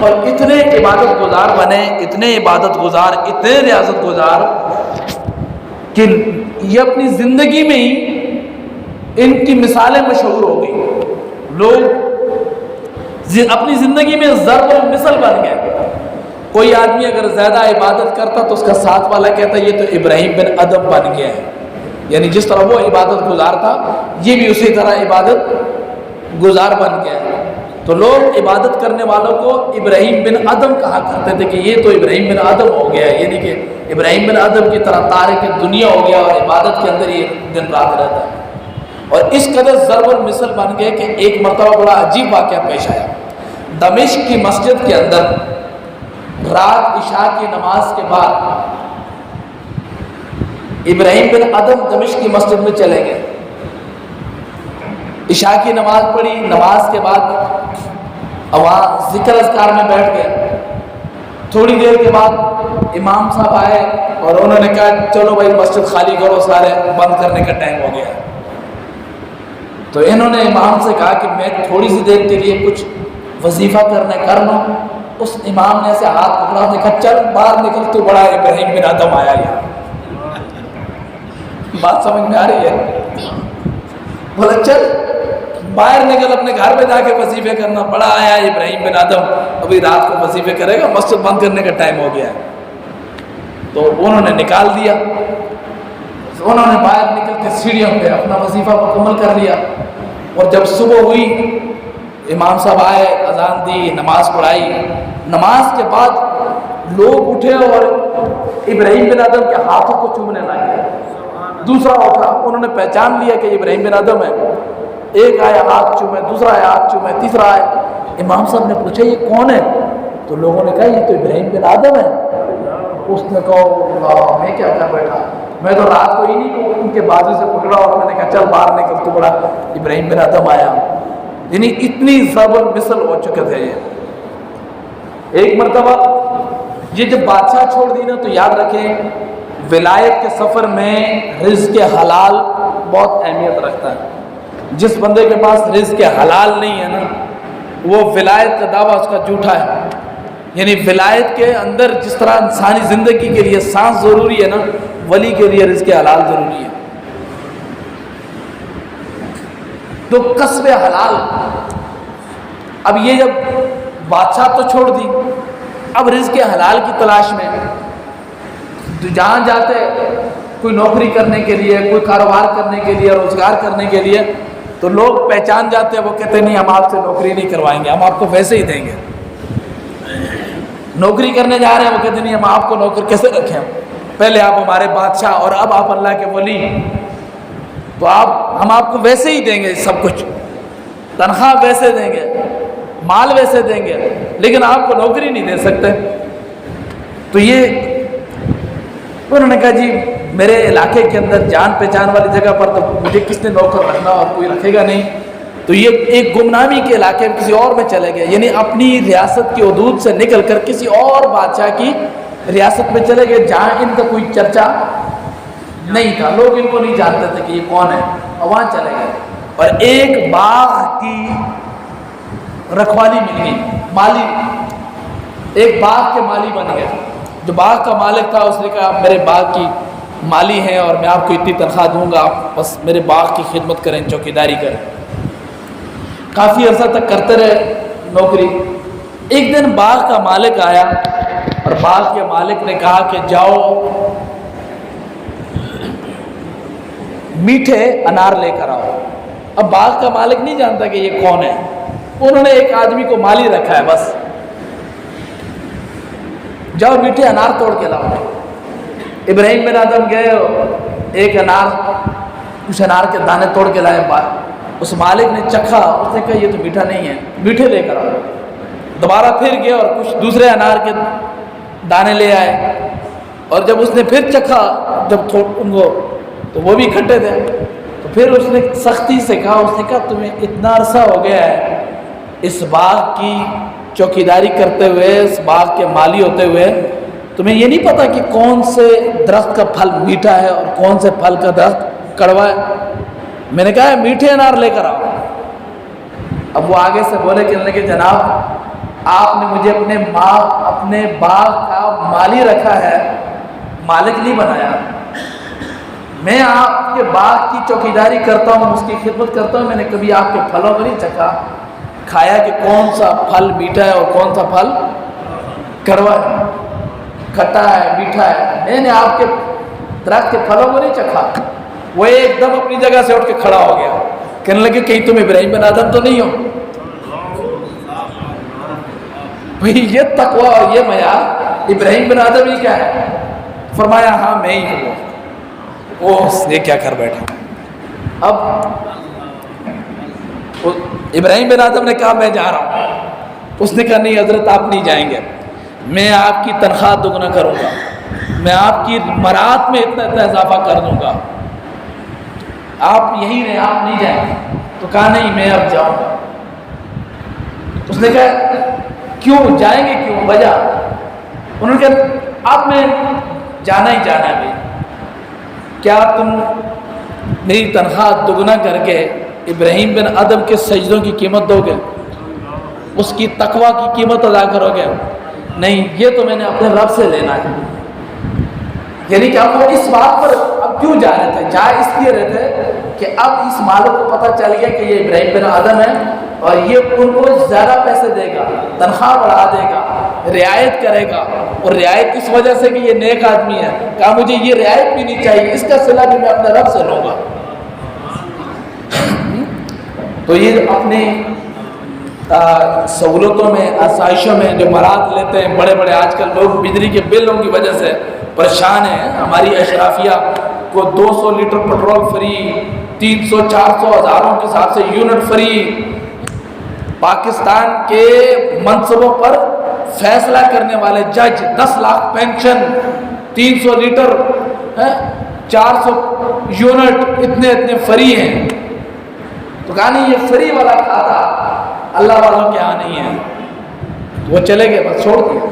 اور اتنے عبادت گزار بنے، اتنے عبادت گزار، اتنے ریاضت گزار کہ یہ اپنی زندگی میں ہی ان کی مثالیں مشہور ہو گئی. لوگ اپنی زندگی میں ضرب المثل بن گئے. کوئی آدمی اگر زیادہ عبادت کرتا تو اس کا ساتھ والا کہتا یہ تو ابراہیم بن ادم بن گیا ہے. یعنی جس طرح وہ عبادت گزار تھا یہ بھی اسی طرح عبادت گزار بن گیا ہے. تو لوگ عبادت کرنے والوں کو ابراہیم بن ادم کہا کرتے تھے کہ یہ تو ابراہیم بن ادم ہو گیا ہے، یعنی کہ ابراہیم بن ادم کی طرح تارک دنیا ہو گیا اور عبادت کے اندر یہ دن رات رہتا ہے. اور اس قدر ضرب المثل بن گئے کہ ایک مرتبہ بڑا عجیب واقعہ پیش آیا. دمشق کی مسجد کے اندر رات عشاء کی نماز کے بعد ابراہیم بن ادم دمشق کی مسجد میں چلے گئے. عشاء کی نماز پڑھی، نماز کے بعد وہاں ذکر اذکار میں بیٹھ گئے. تھوڑی دیر کے بعد امام صاحب آئے اور انہوں نے کہا چلو بھائی مسجد خالی کرو، سارے بند کرنے کا ٹائم ہو گیا. تو انہوں نے امام سے کہا کہ میں تھوڑی سی دیر کے لیے کچھ وظیفہ کر لوں. اس امام نے ایسے ہاتھ پکڑا، اس نے کہا چل باہر نکل، تو بڑا ابراہیم بن ادم آیا یہاں. بات سمجھ میں آ رہی ہے؟ بولا چل باہر نکل، اپنے گھر میں جا کے وظیفے کرنا. بڑا آیا ابراہیم بن ادم، ابھی رات کو وظیفے کرے گا، مسجد بند کرنے کا ٹائم ہو گیا ہے. تو انہوں نے نکال دیا. انہوں نے باہر نکل کے سیڑھیوں پہ اپنا وظیفہ مکمل کر لیا. اور جب صبح ہوئی امام صاحب آئے، اذان دی، نماز پڑھائی. نماز کے بعد لوگ اٹھے اور ابراہیم بن ادم کے ہاتھوں کو چومنے لگے. دوسرا اٹھا، انہوں نے پہچان لیا کہ ابراہیم بن ادم ہے. ایک آیا ہاتھ چومے، دوسرا آیا ہاتھ چومے، تیسرا آیا. امام صاحب نے پوچھا یہ کون ہے؟ تو لوگوں نے کہا یہ تو ابراہیم بن ادم ہے. اس نے کہا میں کیا کر بیٹھا، میں تو رات کو ہی نہیں ان کے بازو سے پکڑا اور میں نے کہا چل باہر نکل، تو بڑا ابراہیم بن ادم آیا. یعنی اتنی ضرب المثل ہو چکے تھے یہ. ایک مرتبہ یہ جب بادشاہ چھوڑ دی نا، تو یاد رکھیں ولایت کے سفر میں رزق حلال بہت اہمیت رکھتا ہے. جس بندے کے پاس رزق حلال نہیں ہے نا، وہ ولایت کا دعویٰ اس کا جھوٹا ہے. یعنی ولایت کے اندر جس طرح انسانی زندگی کے لیے سانس ضروری ہے نا، ولی کے لیے رزق حلال ضروری ہے. تو کسب حلال. اب یہ جب بادشاہ تو چھوڑ دی، اب رزق حلال کی تلاش میں تو جہاں جاتے کوئی نوکری کرنے کے لیے، کوئی کاروبار کرنے کے لیے، روزگار کرنے کے لیے، تو لوگ پہچان جاتے ہیں. وہ کہتے نہیں ہم آپ سے نوکری نہیں کروائیں گے، ہم آپ کو ویسے ہی دیں گے. نوکری کرنے جا رہے ہیں، وہ کہتے نہیں ہم آپ کو نوکر کیسے رکھیں، پہلے آپ ہمارے بادشاہ اور اب آپ اللہ کے ولی، تو ہم آپ کو ویسے ہی دیں گے، سب کچھ تنخواہ ویسے دیں گے، مال ویسے دیں گے، لیکن آپ کو نوکری نہیں دے سکتے. تو یہ انہوں نے کہا جی میرے علاقے کے اندر جان پہچان والی جگہ پر تو مجھے کس نے نوکر رکھنا اور کوئی رکھے گا نہیں. تو یہ ایک گمنامی کے علاقے میں کسی اور میں چلے گئے، یعنی اپنی ریاست کی حدود سے نکل کر کسی اور بادشاہ کی ریاست میں چلے گئے جہاں ان کا کوئی چرچا نہیں تھا، لوگ ان کو نہیں جانتے تھے کہ یہ کون ہے، اور وہاں چلے گئے. اور ایک باغ کی رکھوالی مل گئی، مالی، ایک باغ کے مالی بن گئے. جو باغ کا مالک تھا اس نے کہا آپ میرے باغ کی مالی ہیں اور میں آپ کو اتنی تنخواہ دوں گا، آپ بس میرے باغ کی خدمت کریں، چوکیداری کریں. کافی عرصہ تک کرتے رہے نوکری. ایک دن باغ کا مالک آیا اور باغ کے مالک نے کہا کہ جاؤ میٹھے انار لے کر آؤ. اب باغ کا مالک نہیں جانتا کہ یہ کون ہے، انہوں نے ایک آدمی کو مالی رکھا ہے، بس جاؤ میٹھے انار توڑ کے لاؤ. ابراہیم بن ادم گئے، ایک انار، کچھ انار کے دانے توڑ کے لائے. اس مالک نے چکھا، اس نے کہا یہ تو میٹھا نہیں ہے، میٹھے لے کر آؤ. دوبارہ پھر گئے اور کچھ دوسرے انار کے دانے لے آئے. اور جب اس نے پھر چکھا، جب ان کو، تو وہ بھی کھٹے تھے. تو پھر اس نے سختی سے کہا، اس نے کہا تمہیں اتنا عرصہ ہو گیا ہے اس باغ کی چوکیداری کرتے ہوئے، اس باغ کے مالی ہوتے ہوئے، تمہیں یہ نہیں پتا کہ کون سے درخت کا پھل میٹھا ہے اور کون سے پھل کا درخت کڑوا ہے؟ میں نے کہا ہے میٹھے انار لے کر آؤ. اب وہ آگے سے بولے کہ جناب آپ نے مجھے اپنے باغ کا مالی رکھا ہے، مالک نہیں بنایا۔ میں آپ کے باغ کی چوکیداری کرتا ہوں، اس کی خدمت کرتا ہوں، میں نے کبھی آپ کے پھلوں کو نہیں چکھا، کھایا کہ کون سا پھل میٹھا ہے اور کون سا پھل کڑوا ہے، کھٹا ہے میٹھا ہے۔ میں نے آپ کے درخت کے پھلوں کو نہیں چکھا۔ وہ ایک دم اپنی جگہ سے اٹھ کے کھڑا ہو گیا، کہنے لگے کہیں تم ابراہیم بن آدم تو نہیں ہو؟ بھئی یہ تقویٰ اور یہ معیار ابراہیم بن آدم ہی کیا ہے؟ فرمایا ہاں میں ہی ہوں۔ وہ یہ کیا کر بیٹھا؟ اب ابراہیم بن آدم نے کہا میں جا رہا ہوں۔ اس نے کہا نہیں حضرت آپ نہیں جائیں گے، میں آپ کی تنخواہ دگنا کروں گا، میں آپ کی مراد میں اتنا اضافہ کر دوں گا، آپ یہیں رہیں، آپ نہیں جائیں گے۔ تو کہا نہیں میں اب جاؤں گا۔ اس نے کہا کیوں جائیں گے، کیوں، وجہ؟ انہوں نے کہا آپ میں جانا ہی جانا ہے بھائی، کیا تم میری تنخواہ دگنا کر کے ابراہیم بن آدم کے سجدوں کی قیمت دو گے، اس کی تقویٰ کی قیمت ادا کرو گے؟ نہیں، یہ تو میں نے اپنے رب سے لینا ہے۔ یعنی کہ اب وہ اس بات پر اب کیوں جا رہے تھے؟ جا اس لیے رہے تھے کہ اب اس مالک کو پتہ چل گیا کہ یہ ابراہیم بن آدم ہے اور یہ ان کو زیادہ پیسے دے گا، تنخواہ بڑھا دے گا، رعایت کرے گا، اور رعایت اس وجہ سے کہ یہ نیک آدمی ہے۔ کہا مجھے یہ رعایت بھی نہیں چاہیے، اس کا صلہ بھی میں اپنے رب سے لوں گا۔ تو یہ اپنے سہولتوں میں، آسائشوں میں جو مراد لیتے ہیں، بڑے بڑے آج کل لوگ بجلی کے بلوں کی وجہ سے پریشان ہیں۔ ہماری اشرافیہ کو 200 لیٹر پٹرول فری، 300 400 ہزاروں کے حساب سے یونٹ فری، پاکستان کے منصبوں پر فیصلہ کرنے والے جج 10 لاکھ پینشن، 300 لیٹر 400 یونٹ، اتنے فری ہیں۔ تو کہا نہیں یہ فری والا کھاتا اللہ والوں کے ہاں نہیں ہے۔ وہ چلے گئے، بس چھوڑ دیا۔